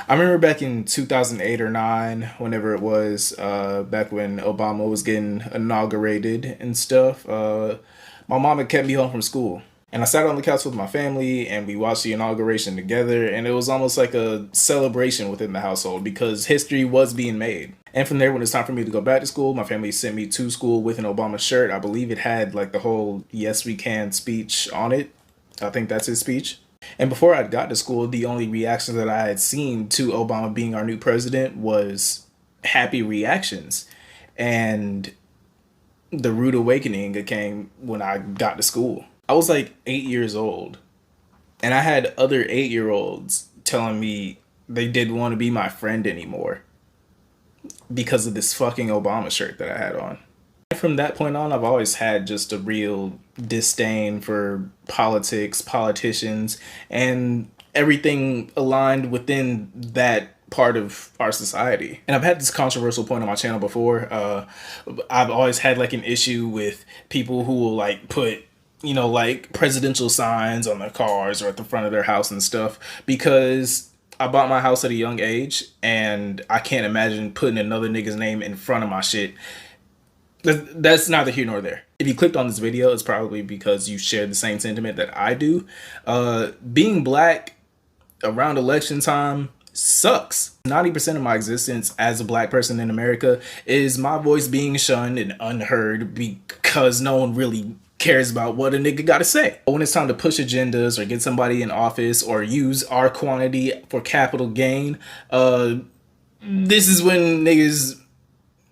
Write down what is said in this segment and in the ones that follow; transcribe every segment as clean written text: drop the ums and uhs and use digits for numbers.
I remember back in 2008 or 9, whenever it was, back when Obama was getting inaugurated and stuff, my mom had kept me home from school. And I sat on the couch with my family and we watched the inauguration together, and it was almost like a celebration within the household because history was being made. And from there, when it's time for me to go back to school, my family sent me to school with an Obama shirt. I believe it had like the whole "Yes, we can" speech on it. I think that's his speech. And before I got to school, the only reaction that I had seen to Obama being our new president was happy reactions. And the rude awakening came when I got to school. I was like 8 years old, and I had other 8 year olds telling me they didn't want to be my friend anymore because of this fucking Obama shirt that I had on. From that point on, I've always had just a real disdain for politics, politicians, and everything aligned within that part of our society. And I've had this controversial point on my channel before. I've always had like an issue with people who will like put, you know, like presidential signs on their cars or at the front of their house and stuff, because I bought my house at a young age and I can't imagine putting another nigga's name in front of my shit. That's neither here nor there. If you clicked on this video, it's probably because you share the same sentiment that I do. Being black around election time sucks. 90% of my existence as a black person in America is my voice being shunned and unheard because no one really cares about what a nigga gotta say. When it's time to push agendas or get somebody in office or use our quantity for capital gain, this is when niggas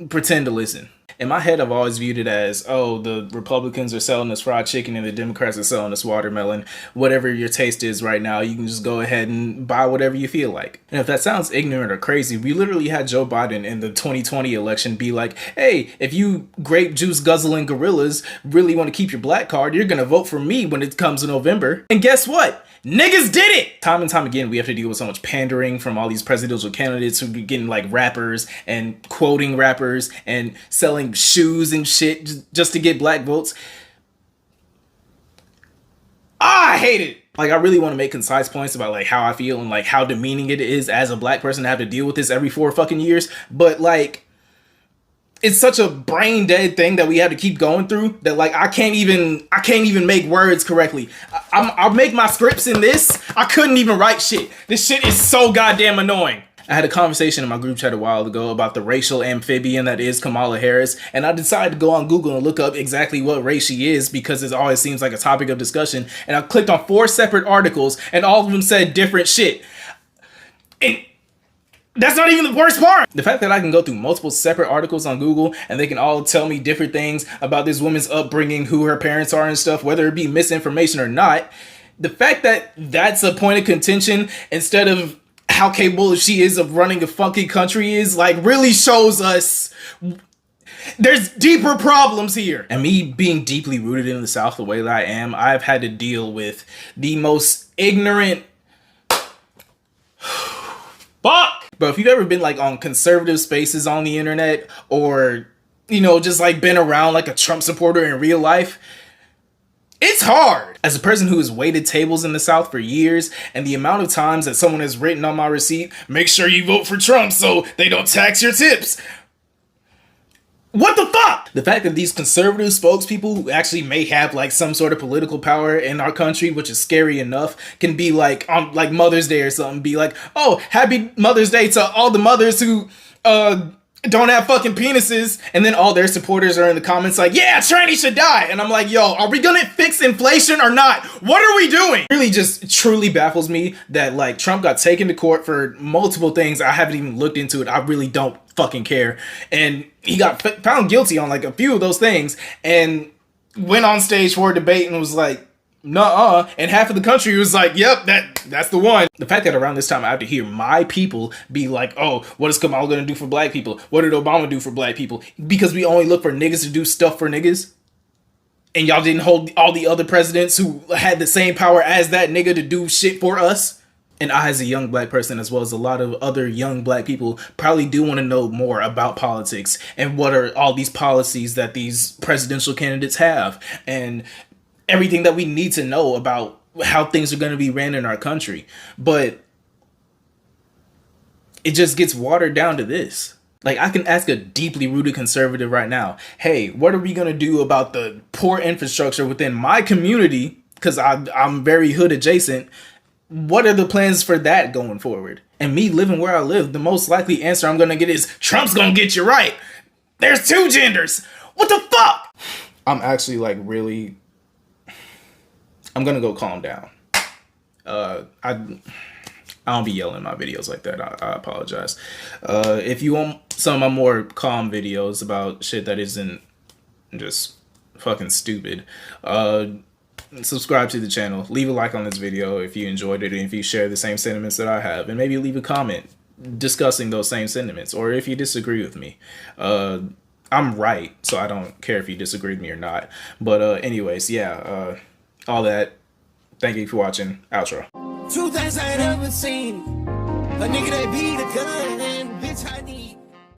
pretend to listen. In my head, I've always viewed it as, oh, the Republicans are selling us fried chicken and the Democrats are selling us watermelon. Whatever your taste is right now, you can just go ahead and buy whatever you feel like. And if that sounds ignorant or crazy, we literally had Joe Biden in the 2020 election be like, hey, if you grape juice guzzling gorillas really want to keep your black card, you're going to vote for me when it comes to November. And guess what? Niggas did it! Time and time again, we have to deal with so much pandering from all these presidential candidates who be getting like rappers and quoting rappers and selling shoes and shit just to get black votes. I hate it! Like, I really want to make concise points about like how I feel and like how demeaning it is as a black person to have to deal with this every 4 fucking years. But like, it's such a brain dead thing that we have to keep going through that like I can't even make words correctly. I'll make my scripts in this. I couldn't even write shit. This shit is so goddamn annoying. I had a conversation in my group chat a while ago about the racial amphibian that is Kamala Harris, and I decided to go on Google and look up exactly what race she is because it always seems like a topic of discussion, and I clicked on 4 separate articles and all of them said different shit. And that's not even the worst part. The fact that I can go through multiple separate articles on Google and they can all tell me different things about this woman's upbringing, who her parents are and stuff, whether it be misinformation or not. The fact that that's a point of contention instead of how capable she is of running a funky country is like really shows us there's deeper problems here. And me being deeply rooted in the South the way that I am, I've had to deal with the most ignorant fuck. But if you've ever been like on conservative spaces on the internet or, you know, just like been around like a Trump supporter in real life, it's hard. As a person who has waited tables in the South for years, and the amount of times that someone has written on my receipt, make sure you vote for Trump so they don't tax your tips. What the fuck? The fact that these conservative spokespeople who actually may have like some sort of political power in our country, which is scary enough, can be like on like Mother's Day or something, be like, oh, happy Mother's Day to all the mothers who don't have fucking penises, and then all their supporters are in the comments like, yeah, trannies should die. And I'm like, yo, are we gonna fix inflation or not? What are we doing? It really just truly baffles me that like Trump got taken to court for multiple things. I haven't even looked into it. I really don't fucking care. And he got found guilty on like a few of those things and went on stage for a debate and was like, nuh-uh. And half of the country was like, yep, that's the one. The fact that around this time I have to hear my people be like, oh, what is Kamala gonna do for black people? What did Obama do for black people? Because we only look for niggas to do stuff for niggas. And y'all didn't hold all the other presidents who had the same power as that nigga to do shit for us. And I, as a young black person, as well as a lot of other young black people, probably do want to know more about politics and what are all these policies that these presidential candidates have and everything that we need to know about how things are going to be ran in our country. But it just gets watered down to this. Like, I can ask a deeply rooted conservative right now, hey, what are we going to do about the poor infrastructure within my community? Because I'm very hood adjacent. What are the plans for that going forward? And me living where I live, the most likely answer I'm going to get is, Trump's going to get you right. There's two genders. What the fuck? I'm actually like really, I'm going to go calm down. I don't be yelling in my videos like that. I apologize. If you want some of my more calm videos about shit that isn't just fucking stupid, subscribe to the channel. Leave a like on this video if you enjoyed it and if you share the same sentiments that I have. And maybe leave a comment discussing those same sentiments. Or if you disagree with me. I'm right, so I don't care if you disagree with me or not. But anyways, yeah. All that. Thank you for watching. Outro. Two things I ain't ever seen. A nigga that beat a gun.